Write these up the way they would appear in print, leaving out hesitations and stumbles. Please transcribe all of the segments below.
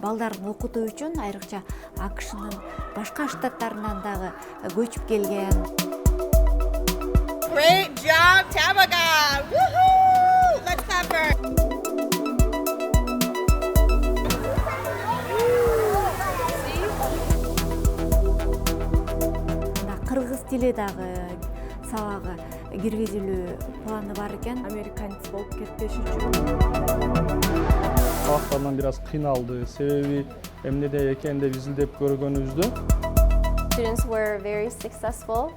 балдарын окутуу үчүн айрыкча АКШнын башка штаттарынан дагы көчүп келген. Great job, Tabaga! Woohoo! Let's clap for her. Кыргыз тили дагы сабагы киргизилүү планы бар экен. Американец болуп кетпеш үчүн. Сабактардан бир аз кыйналды. Себеби эмнеде экенин деп изилдеп көргөнүбүздө. Students were very successful.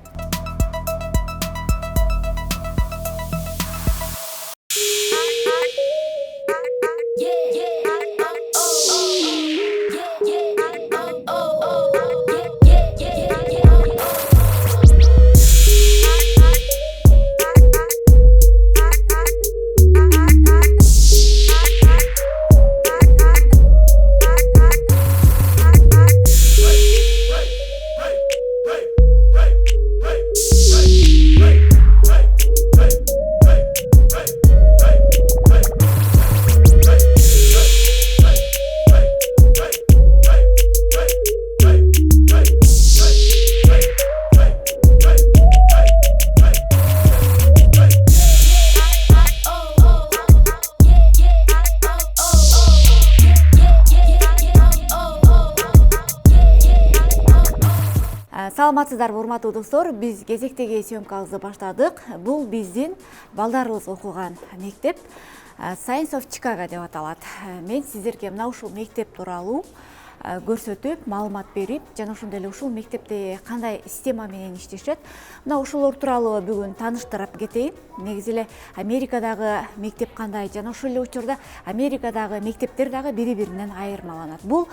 Саламатсыздарбы, урматтуу достор, биз кезектеги съемкабызды баштадык. Бул биздин балдарыбыз окуган мектеп Science of Chicago деп аталат. Мен сиздерге мына ушул мектеп тууралуу көрсөтүп, маалымат берип, жана ошондой эле ушул мектепте кандай система менен иштешет, мына ушулор тууралуу бүгүн тааныштырып кетейин. Негизи эле Америкадагы мектеп кандай, жана ошол эле учурда Америкадагы мектептер дагы бири-биринен айырмаланат. Бул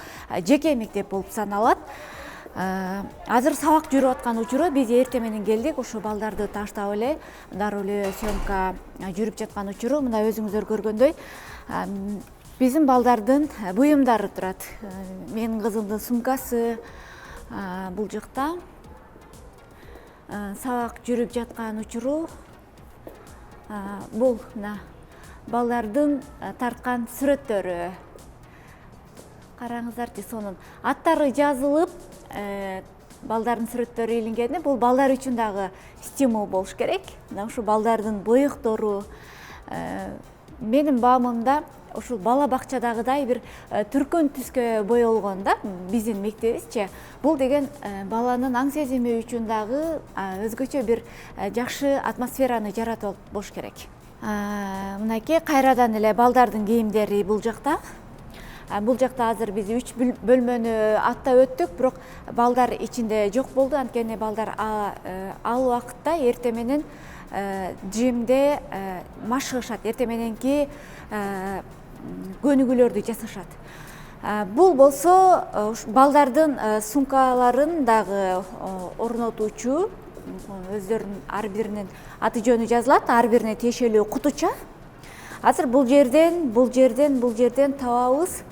жеке мектеп болуп саналат. Азыр сабак жүрүп аткан учуру биз эртең менен келдик. Ушу балдарды таштап эле дароо эле съемка жүрүп жаткан учуру мына өзүңүздөр көргөндөй биздин балдардын буюмдары турат. Менин кызымдын сумкасы бул жакта. Сабак жүрүп жаткан учуру бул мына балдардын тарткан сүрөттөрү. Караңыздарчы, сонун аттары жазылып, балдардын сүрөттөрү илингени. Бул балдар үчүн дагы стимул болуш керек. Мына ушу балдардын боектору. Менин баамымда ушул бала бакчадагыдай бир түркөн түскө боелгон да биздин мектебибизчи. Бул деген баланын аң сезими үчүн дагы өзгөчө бир жакшы атмосфераны жаратып болуш керек. Мынакей кайрадан эле балдардын кийимдери бул жакта. Бул жакта азыр биз 3 бөлмөнү аттап өттүк, бирок балдар ичинде жок болду. Анткени балдар ал убакытта эртең менен жимде машыгышат, эртең мененки көнүгүүлөрдү жасашат. Бул болсо балдардын сумкаларын дагы орнотуучу, өздөрүнүн ар биринин аты жөнү жазылат, ар бирине тиешелүү кутуча. Азыр бул жерден табабыз.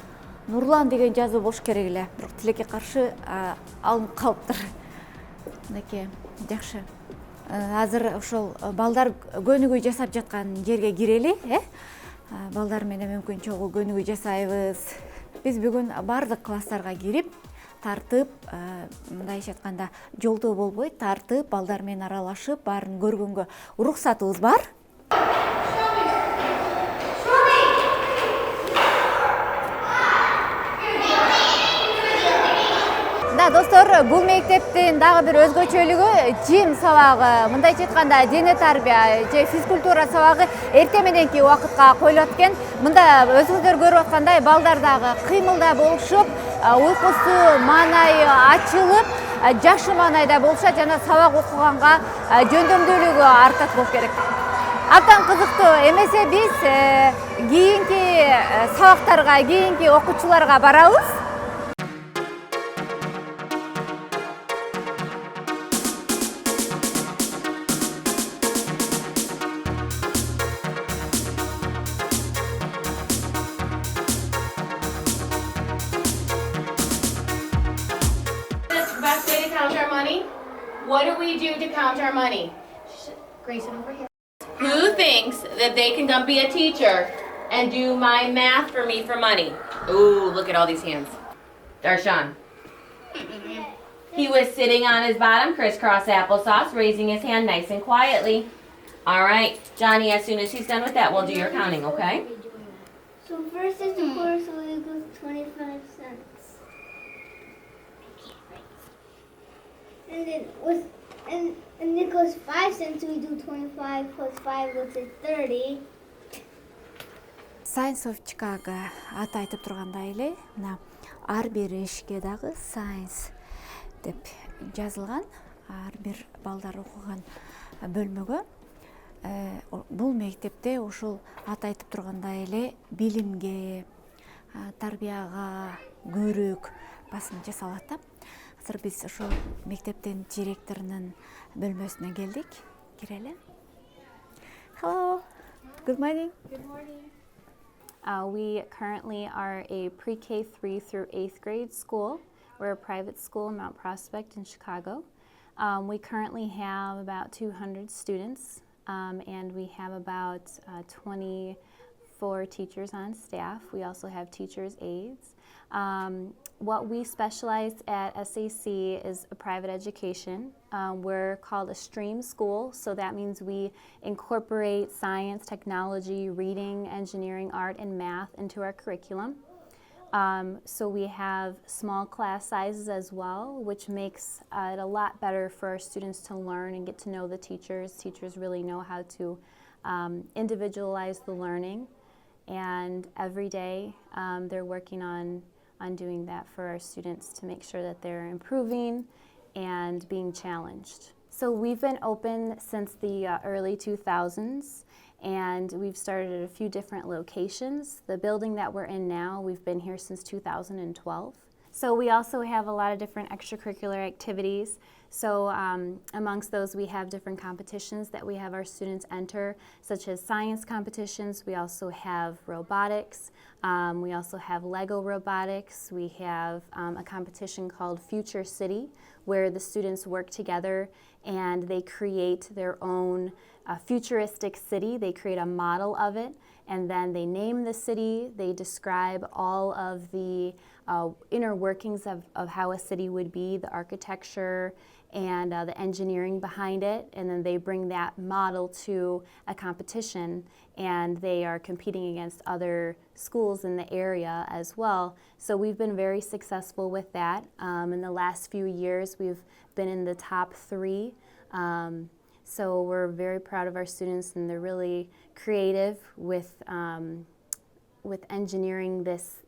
Нурлан деген жазуу болуш керек эле, бирок тилекке каршы алынып калыптыр. Мынакей, жакшы. Азыр ошол балдар көнүгүү жасап жаткан жерге кирели, балдар менен мүмкүн чогуу көнүгүү жасайбыз. Биз бүгүн бардык класстарга кирип, тартып, мындайча айтканда жолдоо болбой, тартып, балдар менен аралашып, баарын көргөнгө уруксатыбыз бар. Достор, бул мектептин дагы бир өзгөчөлүгү жим сабагы. Мындайча айтканда дене тарбия же физкультура сабагы эртең мененки убакытка коюлат экен. Мында өзүңүздөр көрүп аткандай балдар дагы кыймылда болушуп, уйкусу, маанайы ачылып, жакшы маанайда болушат жана сабак окуганга жөндөмдүүлүгү артат болуш керек. Абдан кызыктуу. Эмесе биз кийинки сабактарга, кийинки окуучуларга барабыз. What do we do to count our money? Grayson over here. Who thinks that they can be a teacher and do my math for me for money? Ooh, look at all these hands. Darshan. He was sitting on his bottom, crisscross applesauce, raising his hand nice and quietly. All right, Johnny, as soon as he's done with that, we'll do your counting, okay? So first is the quarter, so it goes 25 cents. And then and it goes 5 cents, so we do 25 plus 5, which is 30. Science of Chicago аты айтып тургандай эле, мына ар бир эшикке дагы science деп жазылган, ар бир балдар окуган бөлмөгө. Бул мектепте ушул аты айтып тургандай эле билимге, тарбияга көбүрөөк басым жасалат да. Азыр биз ушул мектептин директорунун бөлмөсүнө келдик. Кирели. Hello. Good morning. Good morning. We currently are a pre-K 3 through 8th grade school. We're a private school in Mount Prospect in Chicago. We currently have about 200 students, and we have about 24 teachers on staff. We also have teachers' aides. What we specialize at SAC is a private education. We're called a STREAM school, so that means we incorporate science, technology, reading, engineering, art, and math into our curriculum. So we have small class sizes as well, which makes it a lot better for our students to learn and get to know the teachers. Teachers really know how to individualize the learning, and every day they're working on doing that for our students to make sure that they're improving and being challenged. So we've been open since the early 2000s, and we've started at a few different locations. The building that we're in now, we've been here since 2012. So we also have a lot of different extracurricular activities. So amongst those, we have different competitions that we have our students enter, such as science competitions. We also have robotics. We also have Lego robotics. We have a competition called Future City, where the students work together and they create their own futuristic city. They create a model of it, and then they name the city. They describe all of the inner workings of how a city would be, the architecture and the engineering behind it, and then they bring that model to a competition, and they are competing against other schools in the area as well. So we've been very successful with that. In the last few years, we've been in the top 3. So we're very proud of our students, and they're really creative with engineering this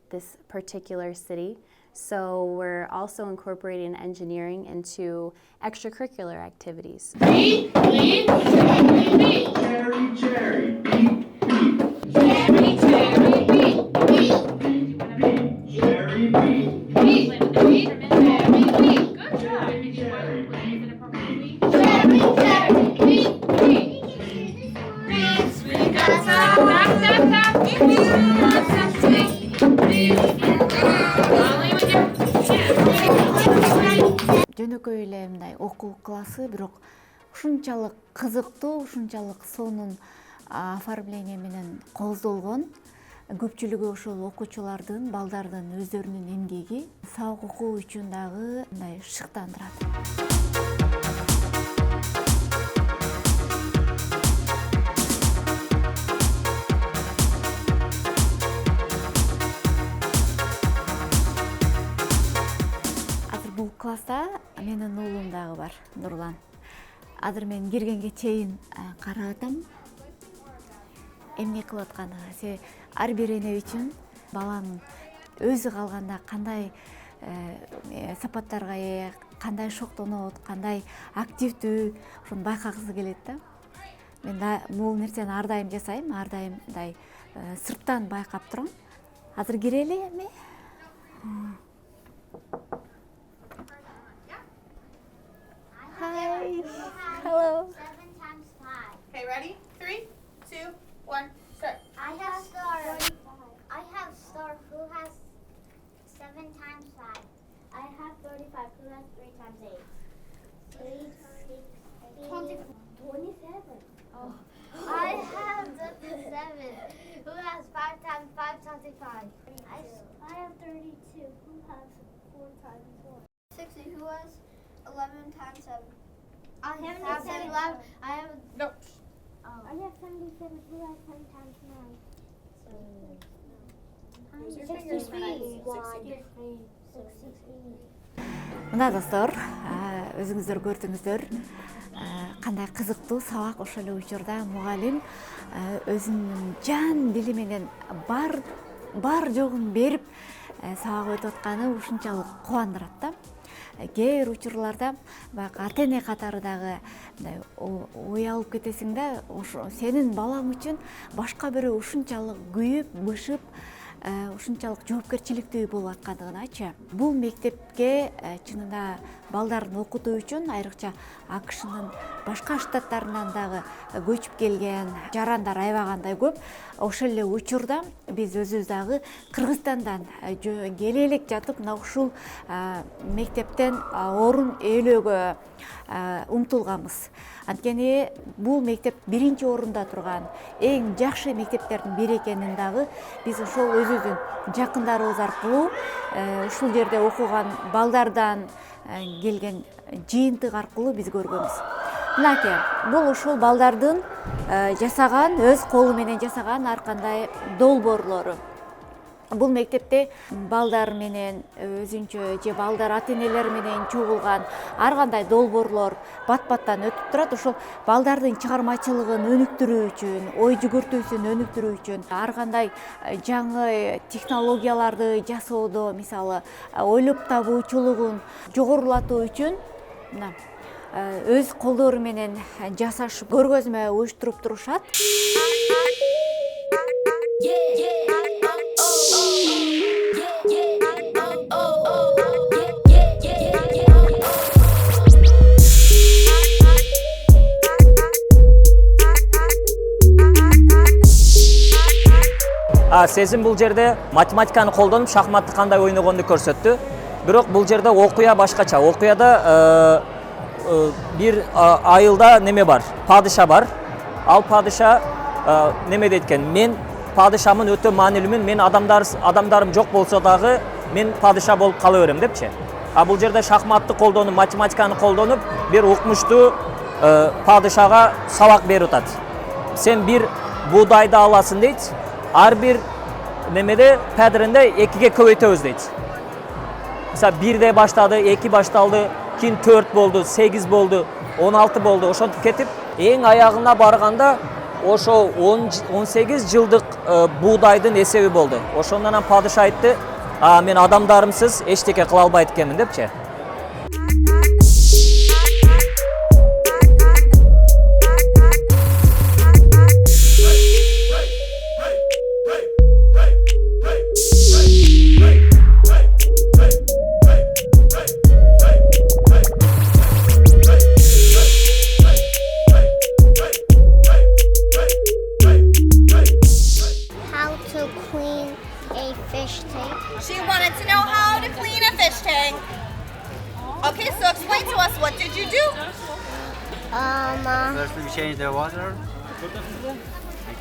particular city. So we're also incorporating engineering into extracurricular activities. Beep, beep, cherry, beep. Cherry, cherry, beep, beep. Cherry, cherry, beep, beep. Beep, cherry, beep. Beep, beep, cherry, beep. Good job. Cherry, Cherry, cherry, beep, beep. Beep, sweet, tap, tap, tap, tap. Beep, beep, tap, tap, beep, beep. Жөнөкөй эле мындай окуу классы, бирок ушунчалык кызыктуу, ушунчалык сонун оформление менен коздолгон. Көпчүлүгү ошол окуучулардын, балдардын өздөрүнүн эмгеги сабак окуу үчүн дагы мындай шыктандырат. Бул класста менин уулум дагы бар, Нурлан. Азыр мен киргенге чейин карап атам. Эмне кылып аткандыгы, себеби ар бир эне үчүн баланын өзү калганда кандай сапаттарга ээ, кандай шоктонот, кандай активдүү, ошону байкагысы келет да. Мен бул нерсени ар дайым жасайм, ар дайым мындай сырттан байкап турам. Азыр кирели эми. Hi. Hello. 7 times 5. Okay, ready? 3, 2, 1, start. I have Star who has 7 times 5. I have 35 who has 3 times 8. 27. Oh. I have the 7. Who has 5 times 5 25? I have 32. Who has 4 times 4? 60. Who has 11 times 7? I have 11. I have. No. I have 77. Who has 10 times 9? 63. Мына достор, өзүңүздөр көрдүңүздөр, кандай кызыктуу сабак ошол эле учурда мугалим өзүнүн жан дили менен бар жогун берип сабак өтүп атканы ушунчалык кубандырат да. Кээ бир учурларда баягы ата эне катары дагы ой алып кетесиң да, сенин балаң үчүн башка бирөө ушунчалык күйүп, бышып, ушунчалык жоопкерчиликтүү болуп аткандыгыначы. Бул мектепке чынында балдарын окутуу үчүн айрыкча АКШнын башка штаттарынан дагы көчүп келген жарандар аябагандай көп. Ошол эле учурда биз өзүбүз дагы Кыргызстандан келе элек жатып мына ушул мектептен орун ээлөөгө умтулганбыз. Анткени бул мектеп биринчи орунда турган эң жакшы мектептердин бири экенин дагы биз ошол өзүбүздүн жакындарыбыз аркылуу ушул жерде окуган балдардан келген жыйынтык аркылуу биз көргөнбүз. Мынакей, бул ушул балдардын жасаган, өз колу менен жасаган ар кандай долбоорлору. Бул мектепте балдар менен өзүнчө же балдар ата энелери менен чогулган ар кандай долбоорлор бат-баттан өтүп турат. Ошол балдардын чыгармачылыгын өнүктүрүү үчүн, ой жүгүртүүсүн өнүктүрүү үчүн ар кандай жаңы технологияларды жасоодо, мисалы, ойлоп табуучулугун жогорулатуу үчүн мына өз колдору менен жасашып, көргөзмө уюштуруп турушат. Сезим бул жерде математиканы колдонуп шахматты кандай ойногонду көрсөттү. Бирок бул жерде окуя башкача. Окуяда бир айылда неме бар? Падыша бар. Ал падыша неме дейт экен? Мен падышамын өтө маанилүүмүн. Мен адамдарым жок болсо дагы мен падыша болуп кала берем депчи. Бул жерде шахматты колдонуп, математиканы колдонуп бир укмуштуу падышага сабак берип атат. Сен бир буудайды аласың дейт. Ар бир немеде падырында 2-ге көбөйтөбүз дейт. Мисалы 1де баштады, 2 башталды, кийин 4 болду, 8 болду, 16 болду. Ошентип кетип, эң аягына барганда ошо 18 жылдык буудайдын эсеби болду. Ошондон анан падыша айтты, мен адамдарымсыз эчтеке кыла албайт экенмин депчи. She wanted to know how to clean a fish tank. Okay, so explain to us, what did you do? First we change the water.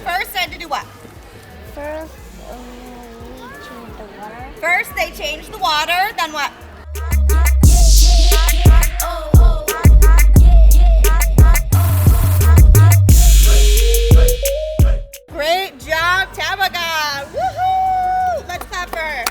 First, I had to do what? First, we change the water. First, they changed the water, then what? Great job, Tabaga! Woohoo! Let's clap for her.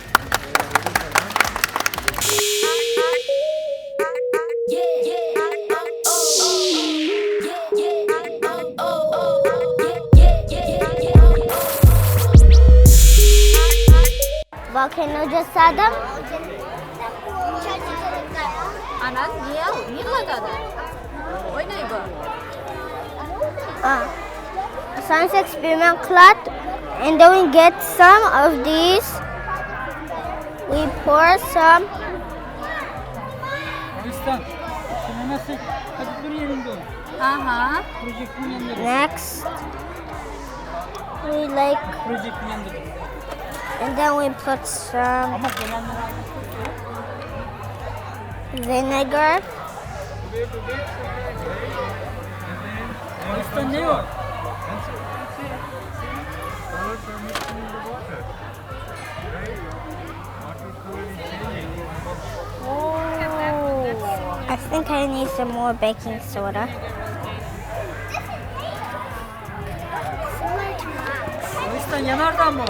Volcano жасадым. Анан не кылат аны? Ойнойбу? Science experiment кылат, and then we get some of these. We pour some. Next, we and then we put some vinegar. think I need some more baking soda. Oysa yanardağ mı?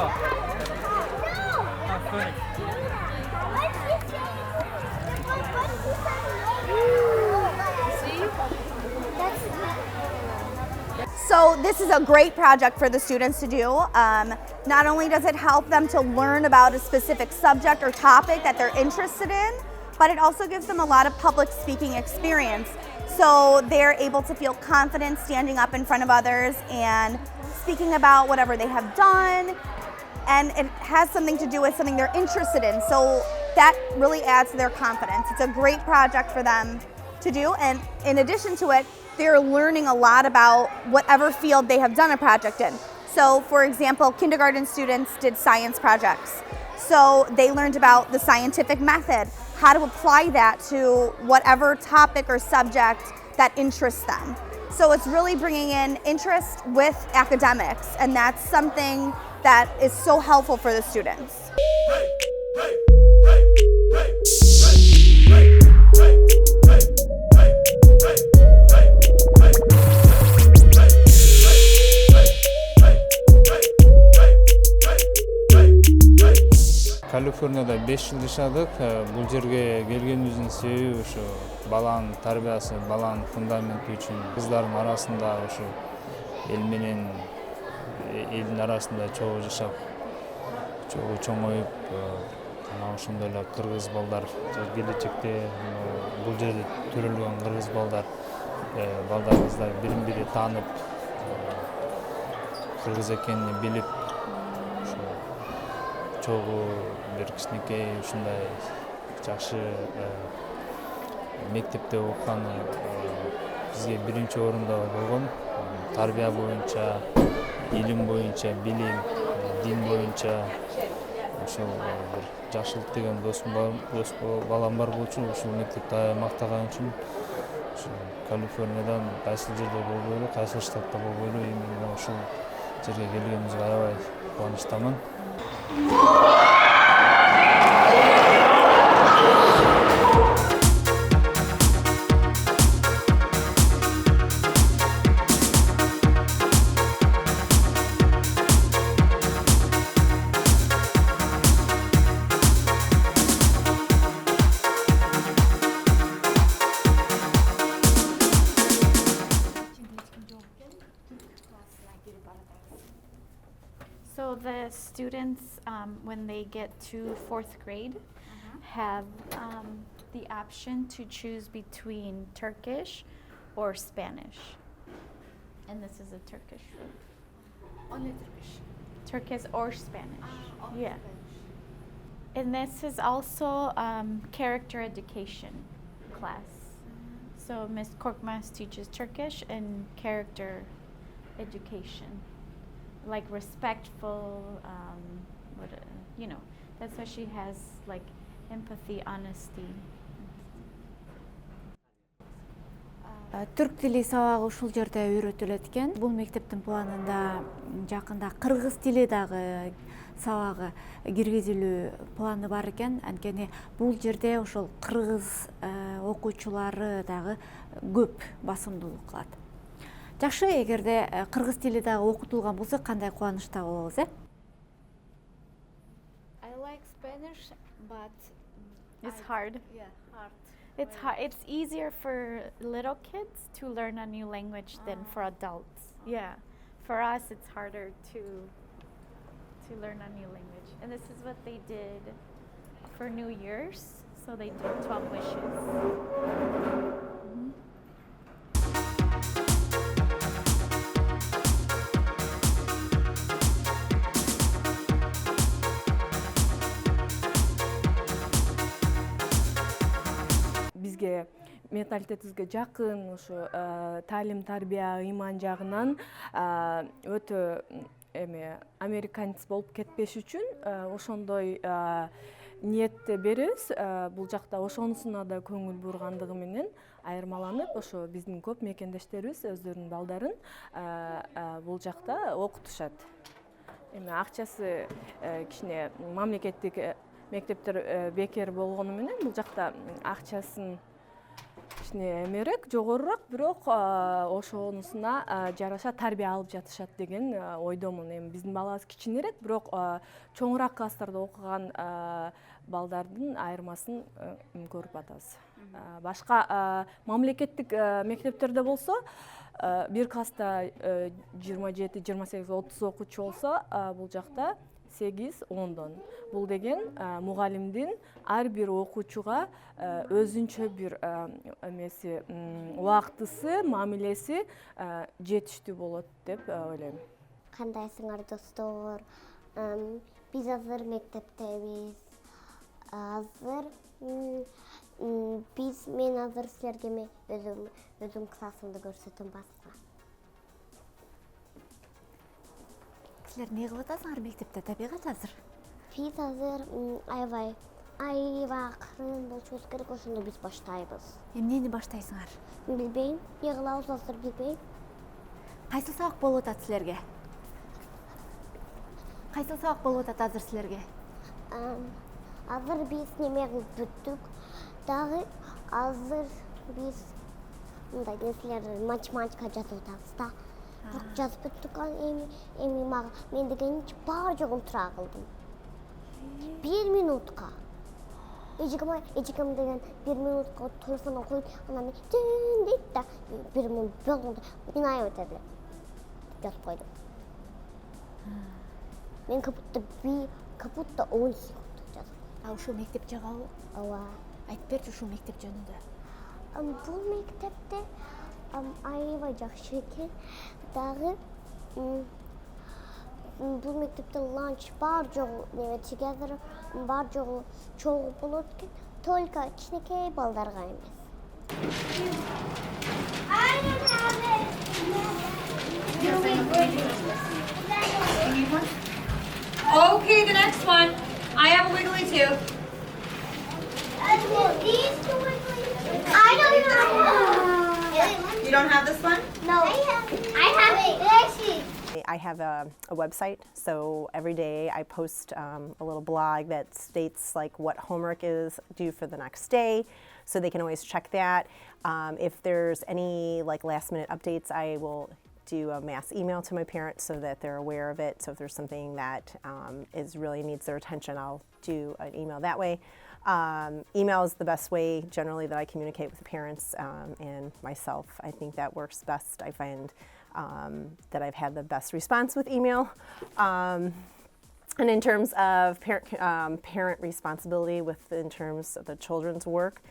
So this is a great project for the students to do. Not only does it help them to learn about a specific subject or topic that they're interested in, but it also gives them a lot of public speaking experience. So they're able to feel confident standing up in front of others and speaking about whatever they have done. And it has something to do with something they're interested in. So that really adds to their confidence. It's a great project for them to do. And in addition to it, they're learning a lot about whatever field they have done a project in. So for example, kindergarten students did science projects. So they learned about the scientific method, how to apply that to whatever topic or subject that interests them. So it's really bringing in interest with academics, and that's something that is so helpful for the students. Калифорнияда 5 жыл жашадык. Бул жерге келгенибиздин себеби ошо баланын тарбиясы, баланын фундаменти үчүн кыздардын арасында ошо эл менен элдин арасында чогуу жашап, чогуу чоңоюп, ошондой эле кыргыз балдар келечекте бул жерде төрөлгөн кыргыз балдарыбыздар бирин бири таанып, кыргыз экенин билип, чогуу бир кичинекей ушундай жакшы мектепте окуганы бизге биринчи орунда болгон. Тарбия боюнча, илим боюнча, билим, дин боюнча ошол бир жакшылык деген дос балам бар болчу. Ушул мектепте мактаган үчүн Калифорниядан кайсыл жерде болбойлу, кайсыл штатта болбойлу, эми ушул жерге келгенибизге аябай кубанычтамын. So the students, when they get to 4th grade, have the option to choose between Turkish or Spanish. And this is a Turkish food. Only Turkish. Turkish or Spanish. Yeah. And this is also character education class. So Ms. Korkmaz teaches Turkish and character education. Like respectful, that's why she has like empathy, honesty. Түрк тили сабагы ушул жерде үйрөтүлөт экен. Бул мектептин планында жакында кыргыз тили дагы сабагы киргизилүү планы бар экен. Анткени бул жерде ошол кыргыз окуучулары дагы көп басымдуулук кылат. Жакшы, эгерде кыргыз тили дагы окутулган болсо кандай кубанычта болобуз, э? I like Spanish, but it's hard. Yeah, hard. It's hard. It's easier for little kids to learn a new language than for adults. Yeah, for us it's harder to learn a new language. And this is what they did for New Year's. So they did 12 wishes. Бизге менталитетибизге жакын ушу таалим тарбия ыйман жагынан өтө американец болуп кетпеш үчүн ошондой ниетте беребиз. Бул жакта ошонусуна да көңүл бургандыгы менен айырмаланып, ошо биздин көп мекендештерибиз өздөрүнүн балдарын бул жакта окутушат. Акчасы кичине мамлекеттик мектептер бекер болгону менен бул жакта акчасын кичине эмерээк, жогорураак, бирок ошонусуна жараша тарбия алып жатышат деген ойдомун. Эми биздин балабыз кичинерээк, бирок чоңураак класстарда окуган балдардын айырмасын көрүп атабыз. Башка мамлекеттик мектептерде болсо, бир класста 27, 28, 30 окуучу болсо, бул жакта 8-10. Бул деген мугалимдин ар бир окуучуга өзүнчө бир эмеси, убактысы, мамилеси жетиштүү болот деп ойлойм. Кандайсыңар достор? Биз азыр мектептебиз. Мен азыр силерге өзүм классымды көрсөтөм баска. Силер эмне кылып атасыңар мектепте табигат азыр? Биз азыр аябай акырын болушубуз керек, ошондо биз баштайбыз. Эмнени баштайсыңар? Билбейм, эмне кылабыз азыр билбейм. Кайсыл сабак болуп атат силерге? Кайсыл сабак болуп атат азыр силерге? Азыр биз неме кылып бүттүк. Дагы азыр биз мындай нерселер математика жазып атабыз да. Бирок жазып бүттүк, эми мага мен деген бар жогун тура кылдым. 1 минутка. Эжекем деген 1 минутка телефондон коюп, анан мен тин дейт да, 1 минут болгондо мен аябай өтө эле. Жазып койдум. Мен капутта 10 секунд жаздым. Ушул мектеп жагабы? Ооба. Айтып берчи ушул мектеп жөнүндө. Бул мектепте аябай жакшы экен. Дагы бул мектепте ланч бар жогу неме together бар жогу чогуу болот экен. Только кичинекей балдарга эмес. Okay, the next one. I have a wiggly too. These two I don't know. You don't have this one? No. I have it. I have a website, so every day I post a little blog that states like what homework is due for the next day, so they can always check that. If there's any like last minute updates, I will do a mass email to my parents so that they're aware of it. So if there's something that really needs their attention, I'll do an email that way. Email is the best way generally that I communicate with the parents and myself. I think that works best. I find that I've had the best response with email. And in terms of parent responsibility in terms of the children's work,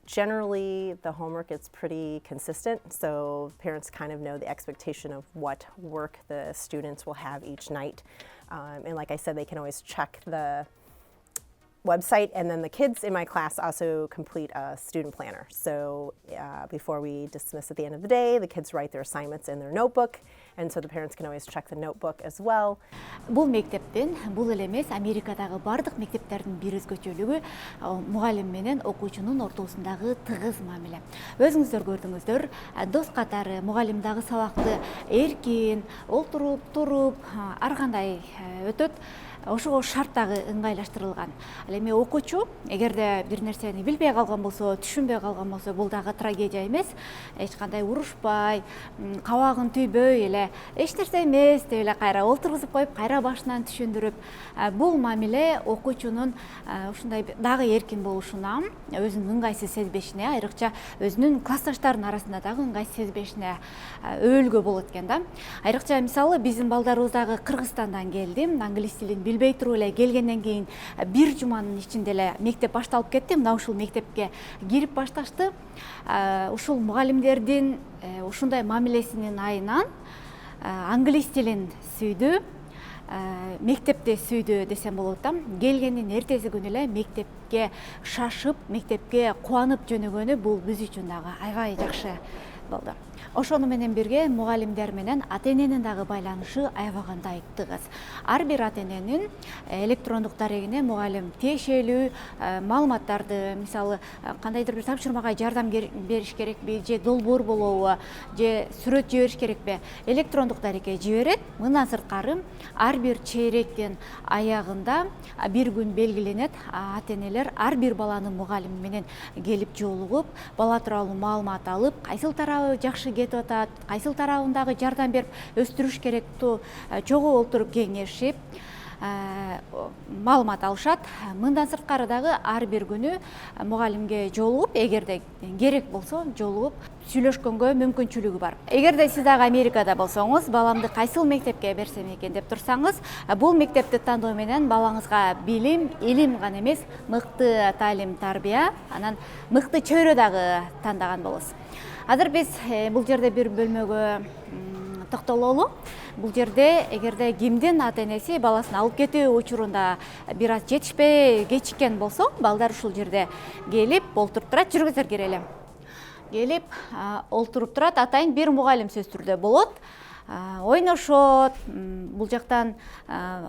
generally the homework is pretty consistent, so parents kind of know the expectation of what work the students will have each night. And like I said, they can always check the website, and then the kids in my class also complete a student planner. So before we dismiss at the end of the day, the kids write their assignments in their notebook, and so the parents can always check the notebook as well. Бул мектептен бул эле эмес, Америкадагы бардык мектептердин бир өзгөчөлүгү мугалим менен окуучунун ортосундагы тыгыз мамиле. Өзүңүздөр көрдүңүздөр, дос катары мугалим дагы сабакты эркин, олтуруп, туруп, ар кандай өтөт. Ошого шарт дагы ыңгайлаштырылган. Ал эми окуучу эгерде бир нерсени билбей калган болсо, түшүнбөй калган болсо, бул дагы трагедия эмес. Эч кандай урушпай, кабагын түйбөй эле, эч нерсе эмес деп эле кайра олтургузуп коюп, кайра башынан түшүндүрүп, бул мамиле окуучунун ушундай дагы эркин болушуна, өзүнүн ыңгайсыз сезбешине, айрыкча өзүнүн классташтарынын арасында дагы ыңгайсыз сезбешине өбөлгө болот экен да. Айрыкча мисалы биздин балдарыбыз дагы Кыргызстандан келди, англис тилин билбей туруп эле келгенден кийин бир жуманын ичинде эле мектеп башталып кетти. Мына ушул мектепке кирип башташты. Ушул мугалимдердин ушундай мамилесинин айынан англис тилин сүйдү, мектепте сүйдү десем болот да. Келгендин эртеси күнү эле мектепке шашып, мектепке кубанып жөнөгөнү бул биз үчүн дагы аябай жакшы болду. Ошону менен бирге мугалимдер менен ата эненин дагы байланышы аябагандай тыгыз. Ар бир ата эненин электрондук дарегине мугалим тиешелүү маалыматтарды, мисалы кандайдыр бир тапшырмага жардам бериш керекпи, же долбоор болобу, же сүрөт жибериш керекпи, электрондук дарекке жиберет. Мындан сырткары ар бир чейректин аягында бир күн белгиленет. Ата энелер ар бир баланын мугалими менен келип жолугуп, бала тууралуу маалымат алып, кайсыл тарабы жакшы кетип атат, кайсыл тарабындагы жардам берип өстүрүш керектүү чогуу олтуруп кеңешип маалымат алышат. Мындан сырткары дагы ар бир күнү мугалимге жолугуп, эгерде керек болсо жолугуп сүйлөшкөнгө мүмкүнчүлүгү бар. Эгерде сиз дагы Америкада болсоңуз, баламды кайсыл мектепке берсем экен деп турсаңыз, бул мектепти тандоо менен балаңызга билим, илим гана эмес, мыкты таалим, тарбия, анан мыкты чөйрө дагы тандаган болосуз. Азыр биз бул жерде бир бөлмөгө токтололу. Бул жерде эгерде кимдин ата энеси баласын алып кетүү учурунда бир аз жетишпей кечиккен болсо, балдар ушул жерде келип олтуруп турат. Жүргүздөр келели. Келип олтуруп турат. Атайын бир мугалим сөз түрдө болот. Ойношот, бул жактан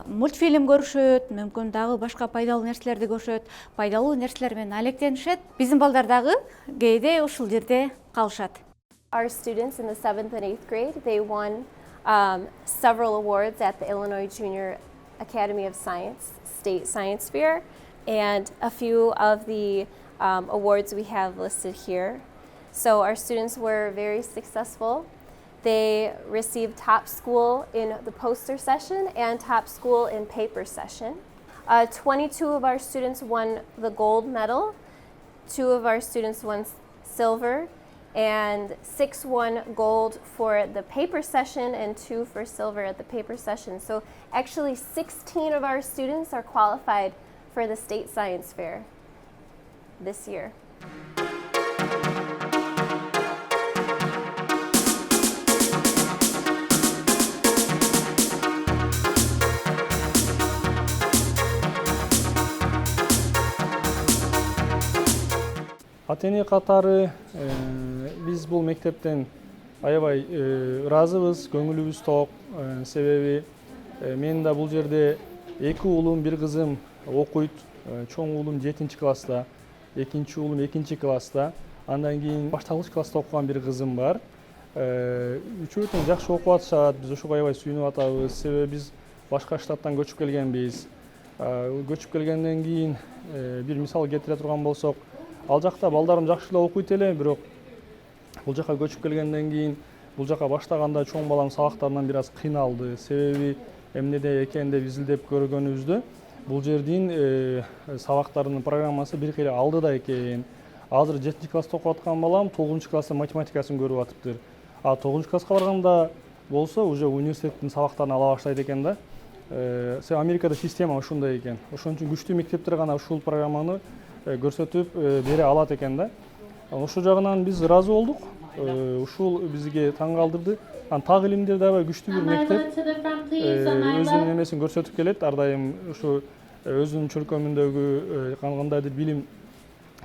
мультфильм көрүшөт, мүмкүн дагы башка пайдалуу нерселерди көрүшөт, пайдалуу нерселер менен алектенишет. Биздин балдар дагы кээде ушул жерде калышат. Our students in the 7th and 8th grade, they won several awards at the Illinois Junior Academy of Science State Science Fair, and a few of the awards we have listed here. So our students were very successful. They received top school in the poster session and top school in paper session. 22 of our students won the gold medal, 2 of our students won silver, and 6 won gold for the paper session and 2 for silver at the paper session. So actually 16 of our students are qualified for the state science fair this year. Ата эне катары биз бул мектептен аябай ыраазыбыз, көңүлүбүз ток. Себеби мен да бул жерде 2 уулум, 1 кызым окуйт. Чоң уулум 7-чи класста, экинчи уулум 2-чи класста. Андан кийин башталгыч класста окуган 1 кызым бар. Үчөө тең жакшы окуп атышат. Биз ошого аябай сүйүнүп атабыз. Себеби биз башка штаттан көчүп келгенбиз. Көчүп келгенден кийин бир мисал келтире турган болсок, ал жакта балдарым жакшы эле окуйт эле, бирок бул жака көчүп келгенден кийин бул жака баштаганда чоң балам сабактарынан бир аз кыйналды. Себеби эмнеде экен деп изилдеп көргөнүбүздө бул жердин сабактарынын программасы бир кыйла алдыда экен. Азыр 7-чи класста окуп аткан балам 9-чу класста математикасын көрүп атыптыр. 9-чу класска барганда болсо уже университеттин сабактарын ала баштайт экен да. Америкада система ушундай экен. Ошон үчүн күчтүү мектептер гана ушул программаны көрсөтүп бере алат экен да. Ошол жагынан биз ыраазы болдук. Ушул бизге таң калтырды. Мугалимдер дагы күчтүү бир мектеп. Өзүнүн эмесин көрсөтүп келет. Ар дайым ушу өзүнүн чөлкөмүндөгү кандайдыр билим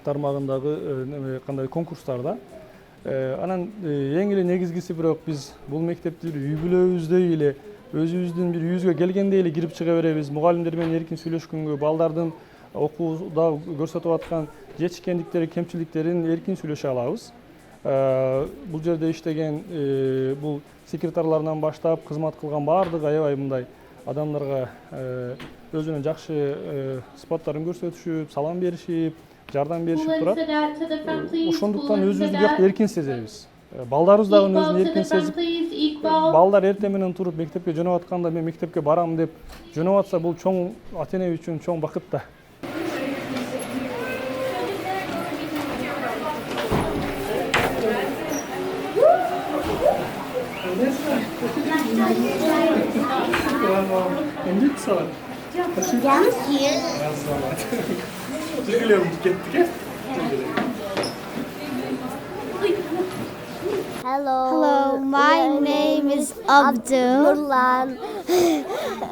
тармагындагы кандай конкурстарда. Анан эң эле негизгиси бирок биз бул мектепти үй бүлөбүздөй эле өзүбүздүн бир үйүбүзгө келгендей эле кирип чыга беребиз. Мугалимдер менен эркин сүйлөшкөнгө, балдардын окууда көрсөтүп аткан жетишкендиктери, кемчиликтерин эркин сүйлөшө алабыз. Бул жерде иштеген бул секретарларынан баштап кызмат кылган баардык аябай мындай адамдарга өзүнүн жакшы сыпаттарын көрсөтүшүп, салам беришип, жардам беришип турат. Ошондуктан өзүбүздү бияк эркин сезебиз. Балдарыбыз дагы өзүн эркин сезип, балдар эртең менен туруп мектепке жөнөп атканда мен мектепке барам деп жөнөп атса, бул чоң ата эне үчүн чоң бакыт да. Hello, my name is Abdul.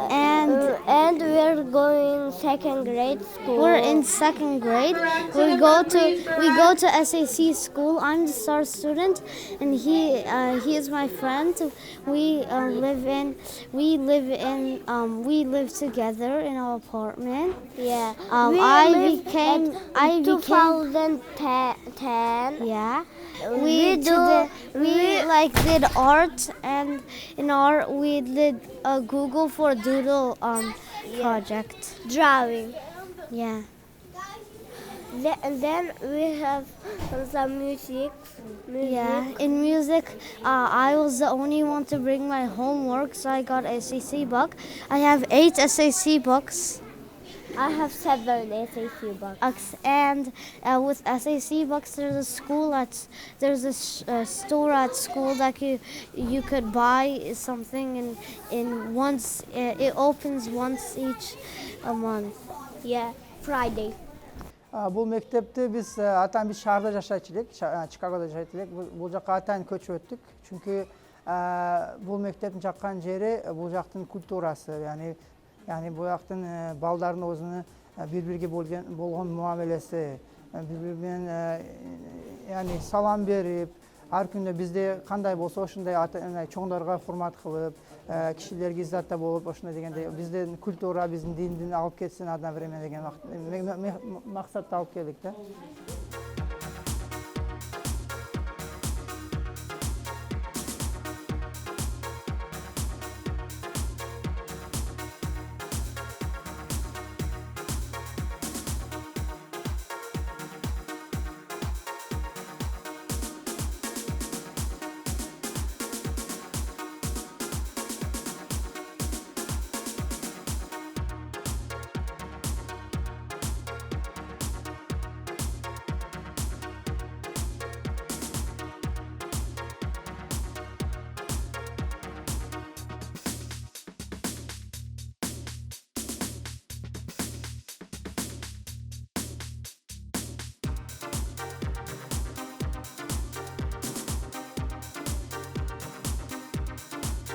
and we're going second grade school. We're in second grade. We go to SAC school. I'm the star student, and he is my friend. We live together in our apartment. Yeah. I became 2010. Yeah. We did art, and in art we did a Google for Doodle project. Drawing. Yeah. And then we have some music. Yeah, in music, I was the only one to bring my homework, so I got a SAC book. I have 8 SAC books. I have 7 SAC books. And with SAC books, there's a store at school that you could buy something, in once it opens once each a month. Yeah, Friday. Бул мектепти биз атайын биз шаарда жашайт элек, Чикагодо жашайт элек. Бул жакка атайын көчүп өттүк. Чүнкү бул мектептин жаккан жери бул жактын культурасы, яни бул жактын балдардын өзүнүн бири-бириге болгон мамилеси, бири-бири менен яни салам берип, ар күндө бизде кандай болсо ошондой чоңдорго урмат кылып, кишилерге иззатта болуп, ошондой дегенде биздин культура, биздин диндин алып кетсин одновременно деген максатта алып келдик да.